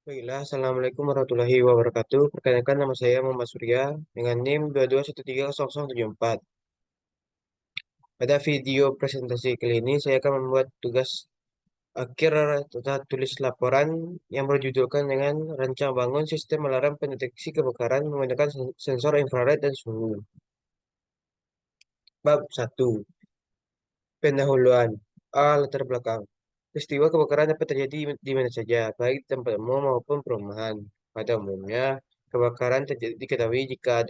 Baiklah, Assalamualaikum warahmatullahi wabarakatuh. Perkenalkan nama saya Muhammad Surya dengan NIM 22130074. Pada video presentasi kali ini, saya akan membuat tugas akhir tata tulis laporan yang berjudulkan dengan Rancang Bangun Sistem Alarm Pendeteksi Kebakaran menggunakan sensor infrared dan suhu. Bab 1. Pendahuluan. Latar belakang. Peristiwa kebakaran dapat terjadi di mana saja, baik di tempat umum maupun perumahan. Pada umumnya, kebakaran terjadi diketahui jika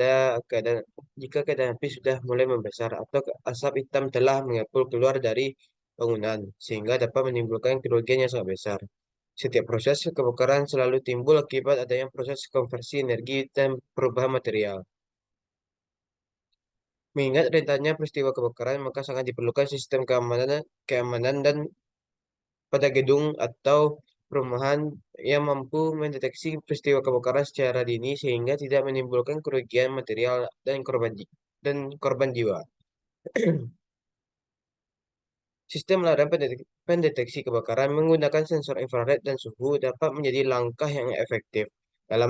keadaan api sudah mulai membesar atau asap hitam telah mengepul keluar dari bangunan, sehingga dapat menimbulkan kerugian yang sangat besar. Setiap proses kebakaran selalu timbul akibat adanya proses konversi energi dan perubahan material. Mengingat rentannya peristiwa kebakaran, maka sangat diperlukan sistem keamanan dan pada gedung atau perumahan yang mampu mendeteksi peristiwa kebakaran secara dini sehingga tidak menimbulkan kerugian material dan korban jiwa. Sistem alarm pendeteksi kebakaran menggunakan sensor infrared dan suhu dapat menjadi langkah yang efektif dalam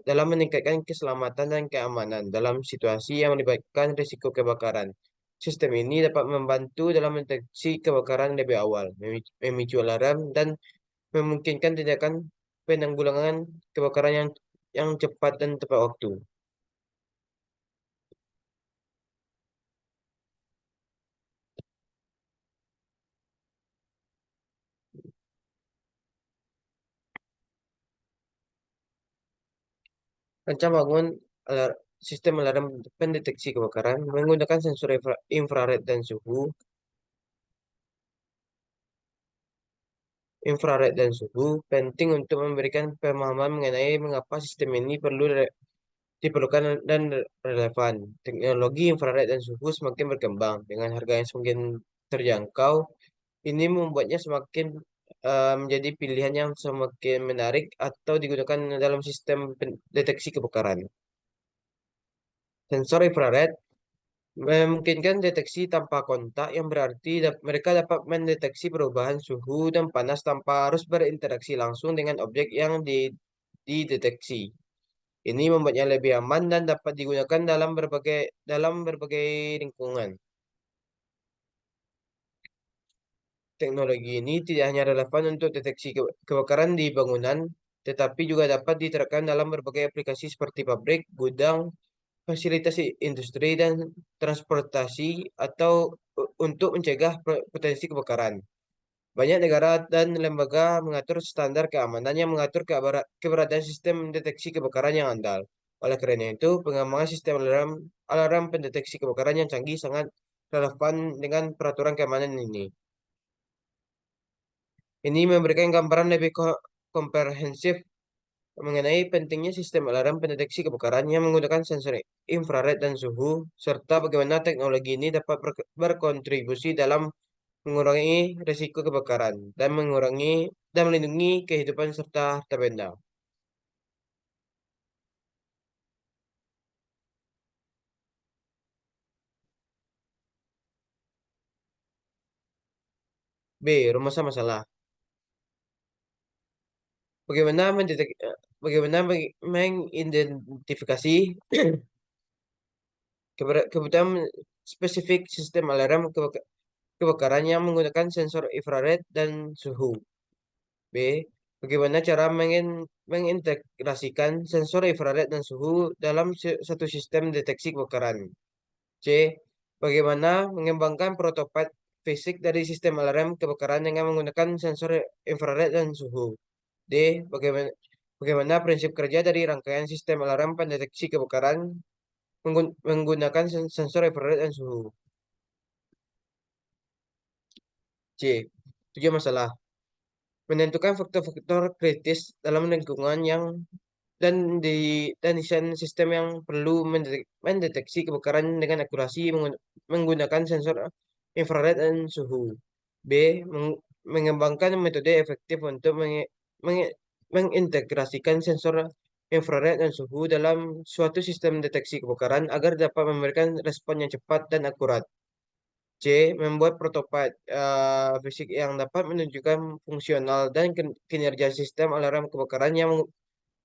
dalam meningkatkan keselamatan dan keamanan dalam situasi yang melibatkan risiko kebakaran. Sistem ini dapat membantu dalam mendeteksi kebakaran lebih awal, memicu alarm, dan memungkinkan tindakan penanggulangan kebakaran yang cepat dan tepat waktu. Rancang bangun alar- sistem alarm pendeteksi kebakaran menggunakan sensor infrared dan suhu penting untuk memberikan pemahaman mengenai mengapa sistem ini diperlukan dan relevan. Teknologi infrared dan suhu semakin berkembang dengan harga yang semakin terjangkau. Ini membuatnya semakin menjadi pilihan yang semakin menarik atau digunakan dalam sistem deteksi kebakaran. Sensor infrared memungkinkan deteksi tanpa kontak yang berarti mereka dapat mendeteksi perubahan suhu dan panas tanpa harus berinteraksi langsung dengan objek yang dideteksi. Ini membuatnya lebih aman dan dapat digunakan dalam berbagai lingkungan. Teknologi ini tidak hanya relevan untuk deteksi kebakaran di bangunan, tetapi juga dapat diterapkan dalam berbagai aplikasi seperti pabrik, gudang, fasilitas industri, dan transportasi atau untuk mencegah potensi kebakaran. Banyak negara dan lembaga mengatur standar keamanan yang mengatur keberadaan sistem deteksi kebakaran yang andal. Oleh karena itu, pengembangan sistem alarm pendeteksi kebakaran yang canggih sangat relevan dengan peraturan keamanan ini. Ini memberikan gambaran lebih komprehensif mengenai pentingnya sistem alarm pendeteksi kebakaran yang menggunakan sensor infrared dan suhu, serta bagaimana teknologi ini dapat berkontribusi dalam mengurangi risiko kebakaran dan melindungi kehidupan serta harta benda. B. Rumus masalah. Bagaimana bagaimana mengidentifikasi kebutuhan spesifik sistem alarm kebakaran yang menggunakan sensor infrared dan suhu. B. Bagaimana cara mengintegrasikan sensor infrared dan suhu dalam satu sistem deteksi kebakaran. C. Bagaimana mengembangkan prototipe fisik dari sistem alarm kebakaran dengan menggunakan sensor infrared dan suhu. D. Bagaimana prinsip kerja dari rangkaian sistem alarm pendeteksi kebakaran menggunakan sensor infrared dan suhu. C. Tujuh masalah. Menentukan faktor-faktor kritis dalam lingkungan dan di dan desain sistem yang perlu mendeteksi kebakaran dengan akurasi menggunakan sensor infrared dan suhu. B. Mengembangkan metode efektif untuk menge- mengintegrasikan sensor infrared dan suhu dalam suatu sistem deteksi kebakaran agar dapat memberikan respon yang cepat dan akurat. C. Membuat prototipe fisik yang dapat menunjukkan fungsional dan kinerja sistem alarm kebakaran yang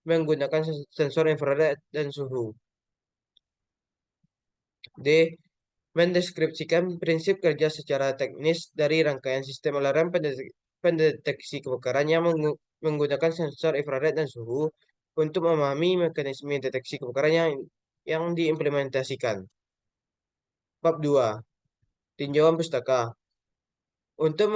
menggunakan sensor infrared dan suhu. D. Mendeskripsikan prinsip kerja secara teknis dari rangkaian sistem alarm pendeteksi kebakaran yang menggunakan sensor infrared dan suhu untuk memahami mekanisme deteksi kebakaran yang diimplementasikan. Bab 2. Tinjauan pustaka. Untuk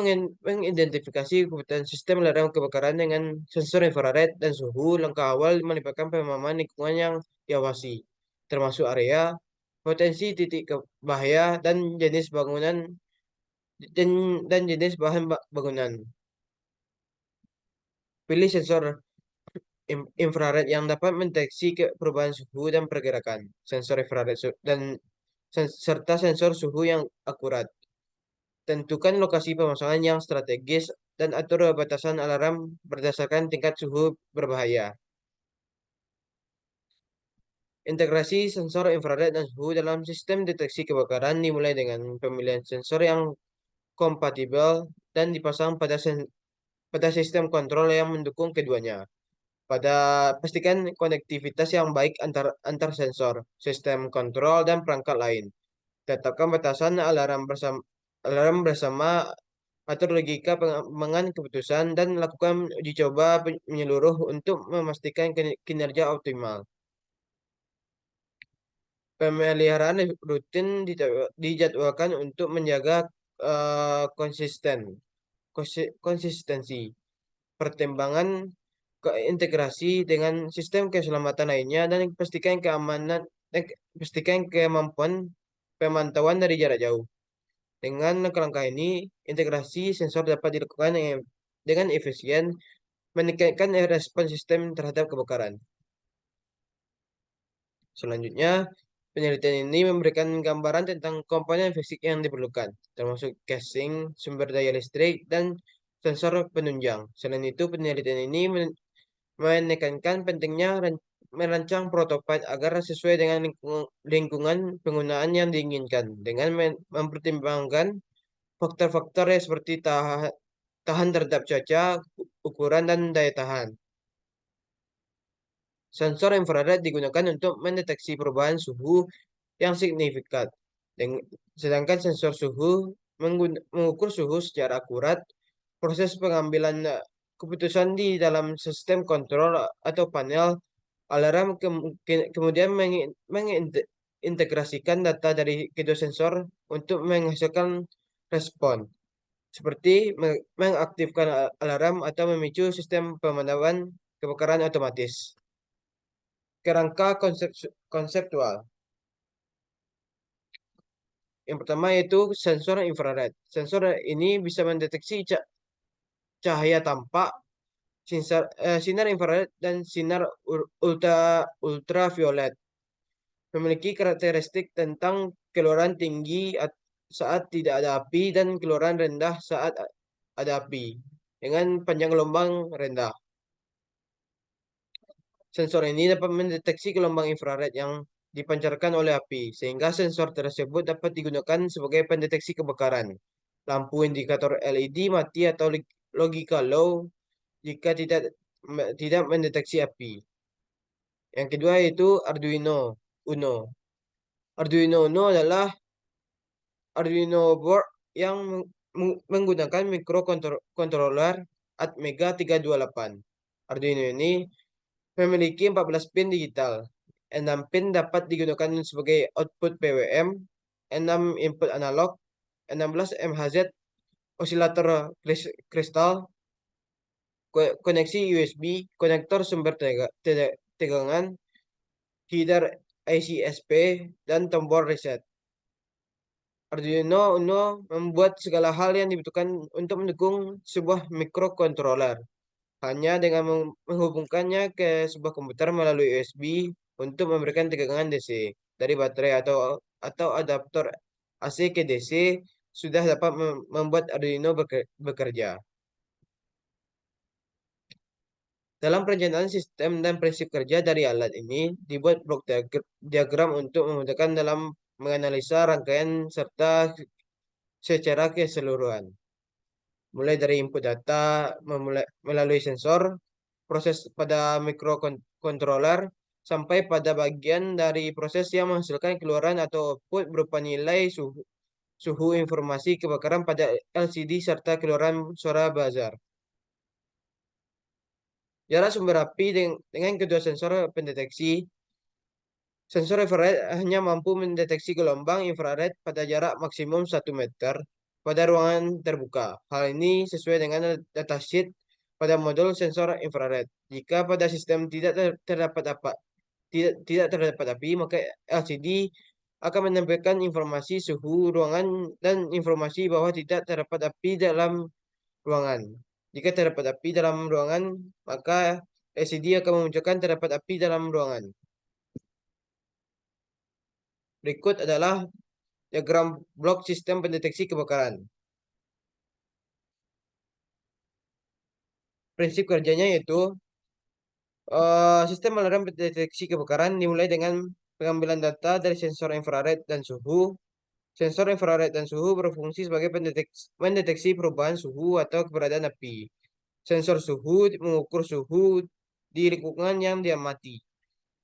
mengidentifikasi kebutuhan sistem alarm kebakaran dengan sensor infrared dan suhu, langkah awal melibatkan pemahaman lingkungan yang diawasi, termasuk area, potensi titik bahaya, jenis bangunan dan, dan jenis bahan bangunan. Pilih sensor infrared yang dapat mendeteksi perubahan suhu dan pergerakan. Sensor infrared serta sensor suhu yang akurat. Tentukan lokasi pemasangan yang strategis dan atur batasan alarm berdasarkan tingkat suhu berbahaya. Integrasi sensor infrared dan suhu dalam sistem deteksi kebakaran dimulai dengan pemilihan sensor yang kompatibel dan dipasang pada sistem kontrol yang mendukung keduanya. Pastikan konektivitas yang baik antar sensor, sistem kontrol, dan perangkat lain. Tetapkan batasan alarm bersama, atur logika pengembangan keputusan, dan lakukan uji coba menyeluruh untuk memastikan kinerja optimal. Pemeliharaan rutin dijadwalkan untuk menjaga eh, konsisten konsistensi. Pertimbangan integrasi dengan sistem keselamatan lainnya dan pastikan kemampuan pemantauan dari jarak jauh. Dengan langkah-langkah ini, integrasi sensor dapat dilakukan dengan efisien, meningkatkan respon sistem terhadap kebakaran. Selanjutnya, penelitian ini memberikan gambaran tentang komponen fisik yang diperlukan, termasuk casing, sumber daya listrik, dan sensor penunjang. Selain itu, penelitian ini menekankan pentingnya merancang prototipe agar sesuai dengan lingkungan penggunaan yang diinginkan, dengan mempertimbangkan faktor-faktor seperti tahan terhadap cuaca, ukuran, dan daya tahan. Sensor infrared digunakan untuk mendeteksi perubahan suhu yang signifikan. Sedangkan sensor suhu mengukur suhu secara akurat. Proses pengambilan keputusan di dalam sistem kontrol atau panel alarm kemudian mengintegrasikan data dari kedua sensor untuk menghasilkan respon, seperti mengaktifkan alarm atau memicu sistem pemadaman kebakaran otomatis. Kerangka konseptual. Yang pertama yaitu sensor infrared. Sensor ini bisa mendeteksi cahaya tampak, sinar infrared, dan sinar ultraviolet. Memiliki karakteristik tentang keluaran tinggi saat tidak ada api dan keluaran rendah saat ada api dengan panjang gelombang rendah. Sensor ini dapat mendeteksi gelombang infrared yang dipancarkan oleh api, sehingga sensor tersebut dapat digunakan sebagai pendeteksi kebakaran. Lampu indikator LED mati atau logika low jika tidak mendeteksi api. Yang kedua yaitu Arduino Uno. Arduino Uno adalah Arduino board yang menggunakan microcontroller Atmega 328. Arduino ini memiliki 14 pin digital. 6 pin dapat digunakan sebagai output PWM, 6 input analog, 16 MHz osilator kristal, koneksi USB, konektor sumber tegangan, header IC-SP, dan tombol reset. Arduino Uno membuat segala hal yang dibutuhkan untuk mendukung sebuah microcontroller. Hanya dengan menghubungkannya ke sebuah komputer melalui USB untuk memberikan tegangan DC dari baterai atau adaptor AC ke DC sudah dapat membuat Arduino bekerja. Dalam perencanaan sistem dan prinsip kerja dari alat ini, dibuat blok diagram untuk memudahkan dalam menganalisa rangkaian serta secara keseluruhan. Mulai dari input data, melalui sensor, proses pada mikrokontroler, sampai pada bagian dari proses yang menghasilkan keluaran atau output berupa nilai suhu informasi kebakaran pada LCD serta keluaran suara buzzer. Jarak sumber api dengan kedua sensor pendeteksi. Sensor infrared hanya mampu mendeteksi gelombang infrared pada jarak maksimum 1 meter pada ruangan terbuka. Hal ini sesuai dengan datasheet pada modul sensor infrared. Jika pada sistem tidak terdapat api, maka LCD akan menampilkan informasi suhu ruangan dan informasi bahwa tidak terdapat api dalam ruangan. Jika terdapat api dalam ruangan, maka LCD akan memunculkan terdapat api dalam ruangan. Berikut adalah diagram blok sistem pendeteksi kebakaran. Prinsip kerjanya yaitu sistem alarm pendeteksi kebakaran dimulai dengan pengambilan data dari sensor infrared dan suhu. Sensor infrared dan suhu berfungsi sebagai mendeteksi perubahan suhu atau keberadaan api. Sensor suhu mengukur suhu di lingkungan yang diamati.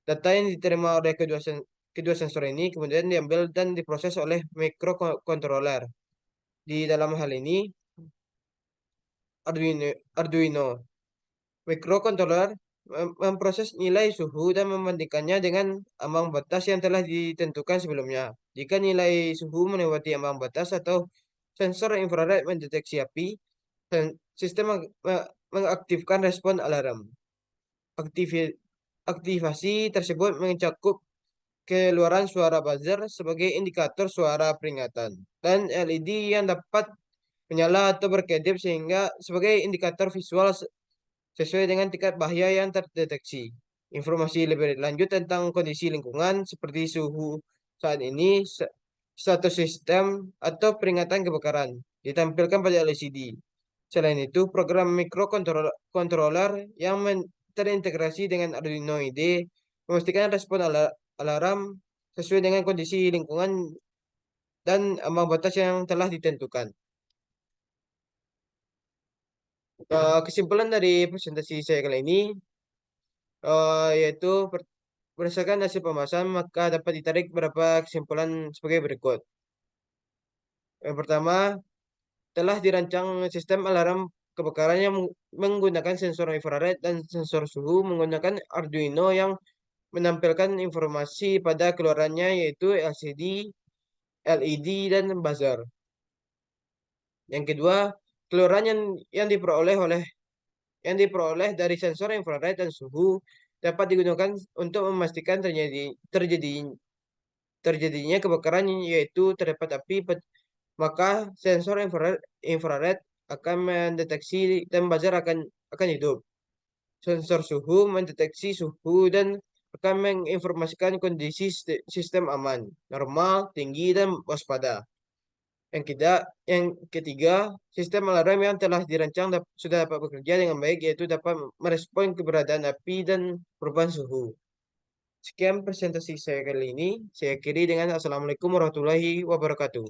Data yang diterima oleh kedua sensor ini kemudian diambil dan diproses oleh microcontroller. Di dalam hal ini, Arduino. Microcontroller memproses nilai suhu dan membandingkannya dengan ambang batas yang telah ditentukan sebelumnya. Jika nilai suhu melewati ambang batas atau sensor infrared mendeteksi api, sistem mengaktifkan respon alarm. Aktivasi tersebut mencakup keluaran suara buzzer sebagai indikator suara peringatan dan LED yang dapat menyala atau berkedip sehingga sebagai indikator visual sesuai dengan tingkat bahaya yang terdeteksi. Informasi lebih lanjut tentang kondisi lingkungan seperti suhu saat ini, status sistem, atau peringatan kebakaran ditampilkan pada LCD. Selain itu, program microcontroller yang terintegrasi dengan Arduino IDE memastikan respon alarm sesuai dengan kondisi lingkungan dan ambang batas yang telah ditentukan. Kesimpulan dari presentasi saya kali ini yaitu berdasarkan hasil pembahasan maka dapat ditarik beberapa kesimpulan sebagai berikut. Yang pertama, telah dirancang sistem alarm kebakaran yang menggunakan sensor infrared dan sensor suhu menggunakan Arduino yang menampilkan informasi pada keluarannya yaitu LCD, LED, dan buzzer. Yang kedua, keluaran yang diperoleh dari sensor infrared dan suhu dapat digunakan untuk memastikan terjadinya kebakaran yaitu terdapat api, maka sensor infrared akan mendeteksi dan buzzer akan hidup. Sensor suhu mendeteksi suhu dan akan menginformasikan kondisi sistem aman, normal, tinggi, dan waspada. Yang ketiga, sistem alarm yang telah dirancang sudah dapat bekerja dengan baik, yaitu dapat merespon keberadaan api dan perubahan suhu. Sekian presentasi saya kali ini. Saya akhiri dengan Assalamualaikum warahmatullahi wabarakatuh.